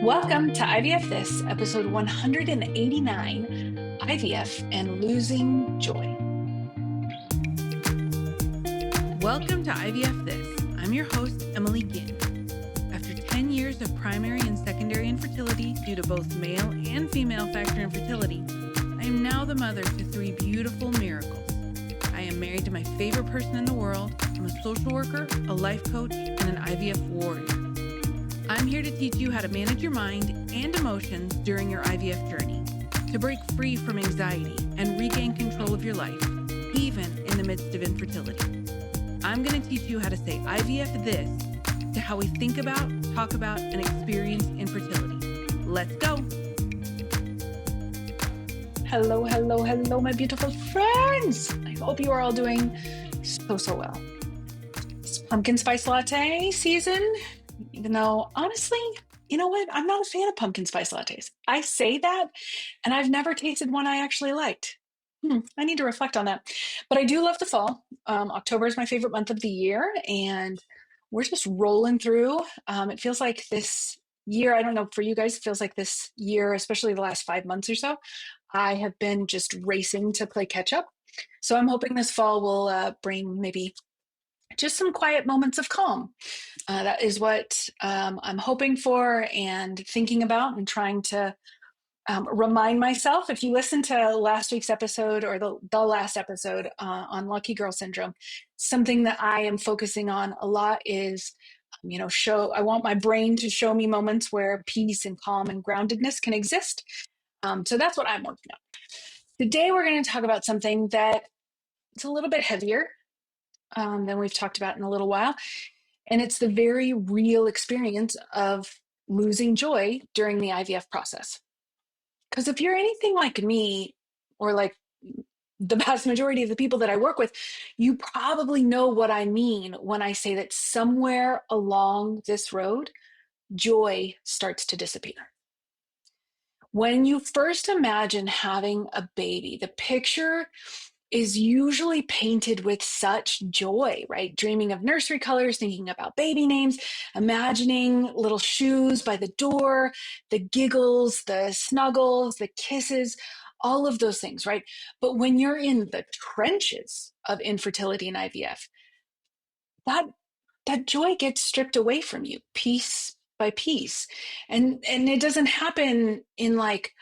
Welcome to IVF This, episode 189, IVF and Losing Joy. Welcome to IVF This. I'm your host, Emily Ginn. After 10 years of primary and secondary infertility due to both male and female factor infertility, I am now the mother to 3 beautiful miracles. I am married to my favorite person in the world. I'm a social worker, a life coach, and an IVF warrior. I'm here to teach you how to manage your mind and emotions during your IVF journey, to break free from anxiety and regain control of your life, even in the midst of infertility. I'm going to teach you how to say IVF this to how we think about, talk about, and experience infertility. Let's go. Hello, hello, hello, my beautiful friends. I hope you are all doing so well. It's pumpkin spice latte season, even though honestly, you know what? I'm not a fan of pumpkin spice lattes. I say that, and I've never tasted one I actually liked. I need to reflect on that. But I do love the fall. October is my favorite month of the year, and we're just rolling through. It feels like this year, I don't know, for you guys, it feels like this year, especially the last 5 months or so, I have been just racing to play catch up. So I'm hoping this fall will bring maybe just some quiet moments of calm. That is what I'm hoping for and thinking about and trying to remind myself. If you listen to last week's episode or the last episode on Lucky Girl Syndrome, something that I am focusing on a lot is, I want my brain to show me moments where peace and calm and groundedness can exist. So that's what I'm working on. Today, we're going to talk about something that it's a little bit heavier than we've talked about in a little while. And it's the very real experience of losing joy during the IVF process. Because if you're anything like me, or like the vast majority of the people that I work with, you probably know what I mean when I say that somewhere along this road, joy starts to disappear. When you first imagine having a baby, the picture is usually painted with such joy, right? Dreaming of nursery colors, thinking about baby names, imagining little shoes by the door, the giggles, the snuggles, the kisses, all of those things, right? But when you're in the trenches of infertility and IVF, that joy gets stripped away from you piece by piece. And it doesn't happen in like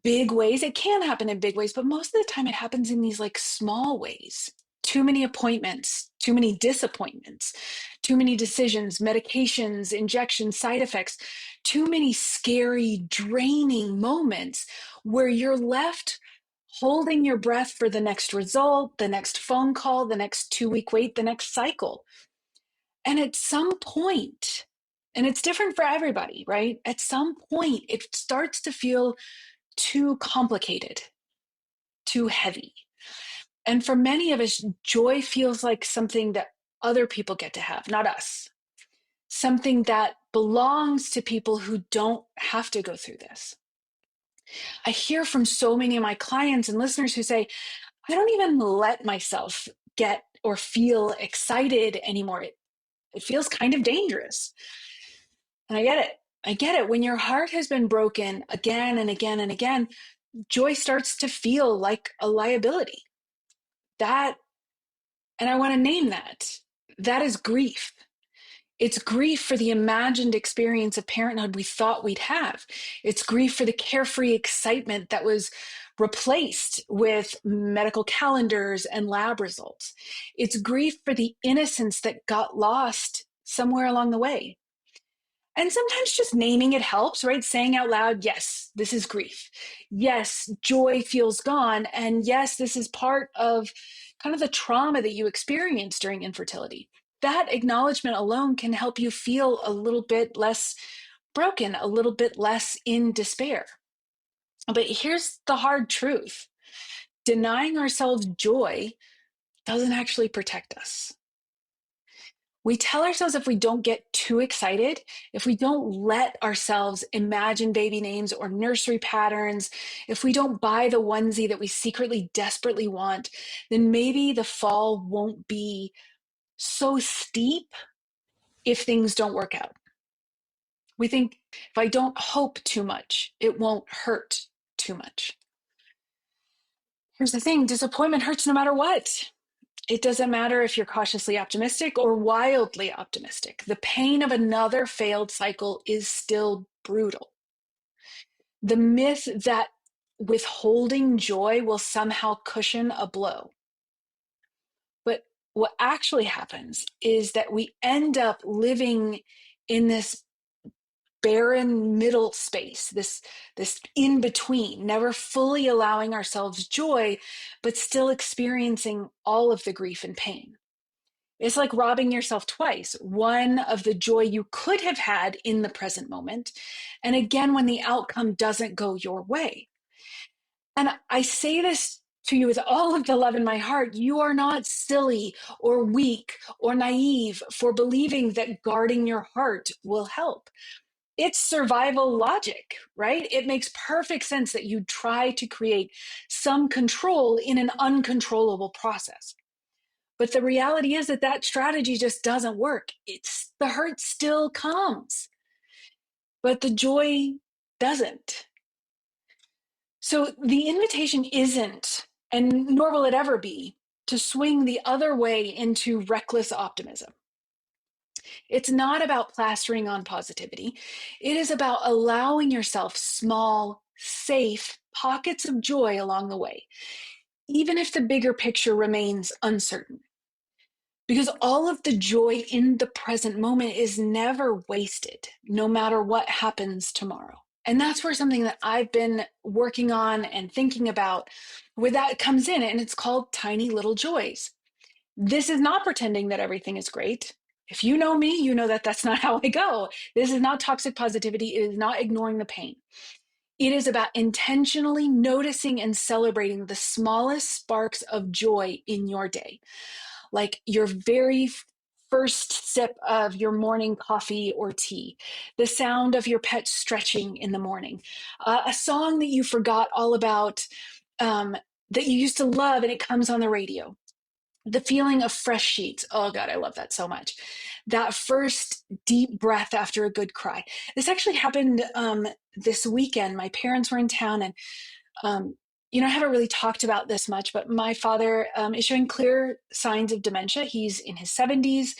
big ways. It can happen in big ways, but most of the time it happens in these like small ways. Too many appointments, too many disappointments, too many decisions, medications, injections, side effects, too many scary, draining moments where you're left holding your breath for the next result, the next phone call, the next 2-week wait, the next cycle. And at some point, and it's different for everybody, right? At some point, it starts to feel too complicated, too heavy. And for many of us, joy feels like something that other people get to have, not us. Something that belongs to people who don't have to go through this. I hear from so many of my clients and listeners who say, I don't even let myself get or feel excited anymore. It feels kind of dangerous. And I get it. I get it. When your heart has been broken again and again and again, joy starts to feel like a liability. That, and I want to name that is grief. It's grief for the imagined experience of parenthood we thought we'd have. It's grief for the carefree excitement that was replaced with medical calendars and lab results. It's grief for the innocence that got lost somewhere along the way. And sometimes just naming it helps, right? Saying out loud, yes, this is grief. Yes, joy feels gone. And yes, this is part of kind of the trauma that you experience during infertility. That acknowledgement alone can help you feel a little bit less broken, a little bit less in despair. But here's the hard truth. Denying ourselves joy doesn't actually protect us. We tell ourselves if we don't get too excited, if we don't let ourselves imagine baby names or nursery patterns, if we don't buy the onesie that we secretly desperately want, then maybe the fall won't be so steep if things don't work out. We think if I don't hope too much, it won't hurt too much. Here's the thing, disappointment hurts no matter what. It doesn't matter if you're cautiously optimistic or wildly optimistic. The pain of another failed cycle is still brutal. The myth that withholding joy will somehow cushion a blow. But what actually happens is that we end up living in this barren middle space, this in between, never fully allowing ourselves joy, but still experiencing all of the grief and pain. It's like robbing yourself twice, one of the joy you could have had in the present moment, and again when the outcome doesn't go your way. And I say this to you with all of the love in my heart. You are not silly or weak or naive for believing that guarding your heart will help. It's survival logic, right? It makes perfect sense that you try to create some control in an uncontrollable process. But the reality is that that strategy just doesn't work. It's the hurt still comes, but the joy doesn't. So the invitation isn't, and nor will it ever be, to swing the other way into reckless optimism. It's not about plastering on positivity. It is about allowing yourself small, safe pockets of joy along the way, even if the bigger picture remains uncertain. Because all of the joy in the present moment is never wasted, no matter what happens tomorrow. And that's where something that I've been working on and thinking about, where that comes in, and it's called tiny little joys. This is not pretending that everything is great. If you know me, you know that that's not how I go. This is not toxic positivity. It is not ignoring the pain. It is about intentionally noticing and celebrating the smallest sparks of joy in your day, like your very first sip of your morning coffee or tea, the sound of your pet stretching in the morning, a song that you forgot all about, that you used to love and it comes on the radio, the feeling of fresh sheets. Oh God, I love that so much. That first deep breath after a good cry. This actually happened this weekend. My parents were in town, and um, I haven't really talked about this much, but my father is showing clear signs of dementia. He's in his 70s.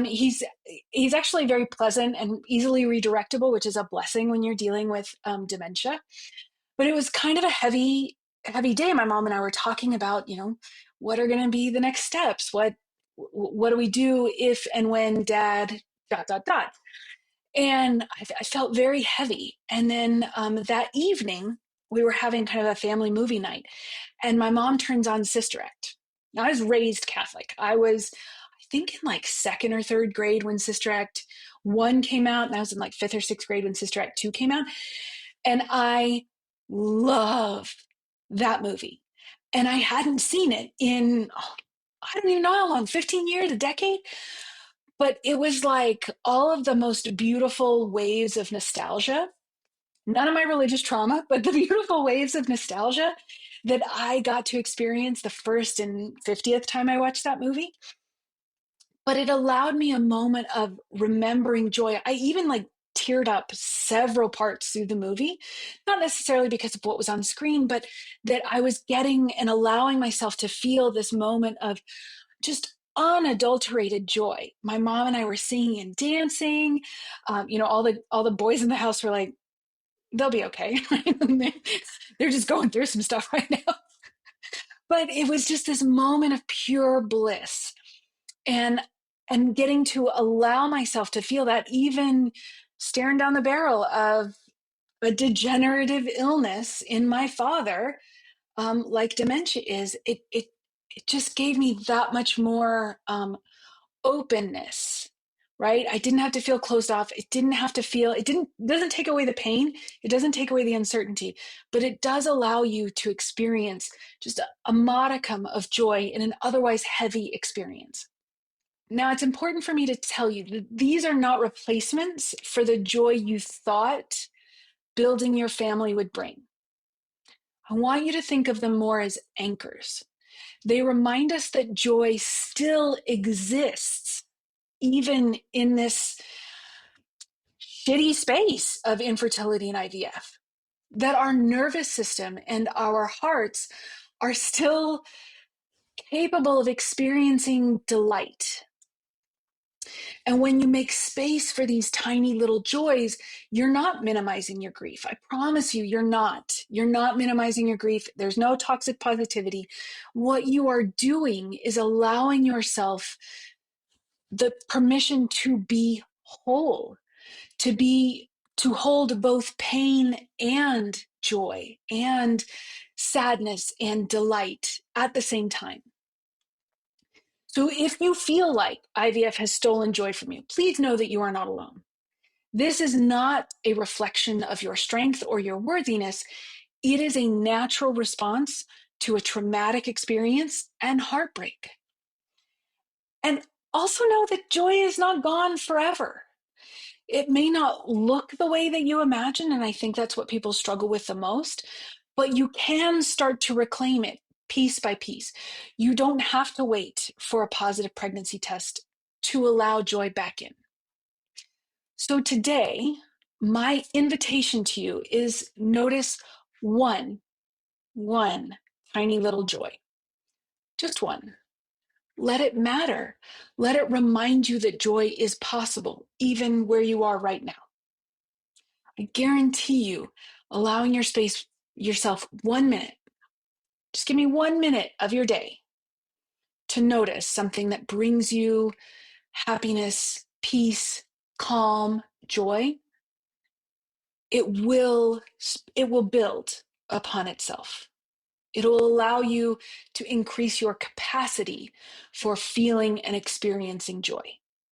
He's actually very pleasant and easily redirectable, which is a blessing when you're dealing with dementia. But it was kind of a heavy day. My mom and I were talking about, what are going to be the next steps? What do we do if and when dad ... And I felt very heavy. And then that evening, we were having kind of a family movie night, and my mom turns on Sister Act. Now, I was raised Catholic. I think, in like second or third grade when Sister Act 1 came out, and I was in like fifth or sixth grade when Sister Act 2 came out. And I love that movie. And I hadn't seen it in, I don't even know how long, 15 years, a decade. But it was like all of the most beautiful waves of nostalgia, none of my religious trauma, but the beautiful waves of nostalgia that I got to experience the first and 50th time I watched that movie. But it allowed me a moment of remembering joy. I even like teared up several parts through the movie, not necessarily because of what was on screen, but that I was getting and allowing myself to feel this moment of just unadulterated joy. My mom and I were singing and dancing. All the boys in the house were like, they'll be okay. They're just going through some stuff right now. But it was just this moment of pure bliss, and getting to allow myself to feel that, even staring down the barrel of a degenerative illness in my father, like dementia is. It just gave me that much more openness, right? I didn't have to feel closed off. It doesn't take away the pain. It doesn't take away the uncertainty, but it does allow you to experience just a modicum of joy in an otherwise heavy experience. Now, it's important for me to tell you that these are not replacements for the joy you thought building your family would bring. I want you to think of them more as anchors. They remind us that joy still exists, even in this shitty space of infertility and IVF, that our nervous system and our hearts are still capable of experiencing delight. And when you make space for these tiny little joys, you're not minimizing your grief. I promise you, you're not. You're not minimizing your grief. There's no toxic positivity. What you are doing is allowing yourself the permission to be whole, to hold both pain and joy and sadness and delight at the same time. So if you feel like IVF has stolen joy from you, please know that you are not alone. This is not a reflection of your strength or your worthiness. It is a natural response to a traumatic experience and heartbreak. And also know that joy is not gone forever. It may not look the way that you imagine, and I think that's what people struggle with the most, but you can start to reclaim it piece by piece. You don't have to wait for a positive pregnancy test to allow joy back in. So today, my invitation to you is notice one tiny little joy, just one. Let it matter. Let it remind you that joy is possible, even where you are right now. I guarantee you, allowing yourself 1 minute, just give me 1 minute of your day to notice something that brings you happiness, peace, calm, joy. It will build upon itself. It'll allow you to increase your capacity for feeling and experiencing joy.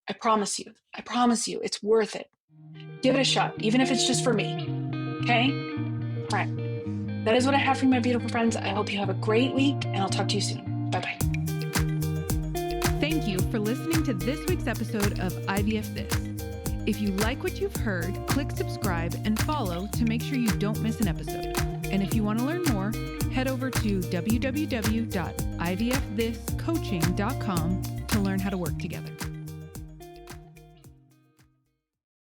I promise you, it's worth it. Give it a shot, even if it's just for me. Okay? All right. That is what I have for you, my beautiful friends. I hope you have a great week, and I'll talk to you soon. Bye-bye. Thank you for listening to this week's episode of IVF This. If you like what you've heard, click subscribe and follow to make sure you don't miss an episode. And if you want to learn more, head over to www.ivfthiscoaching.com to learn how to work together.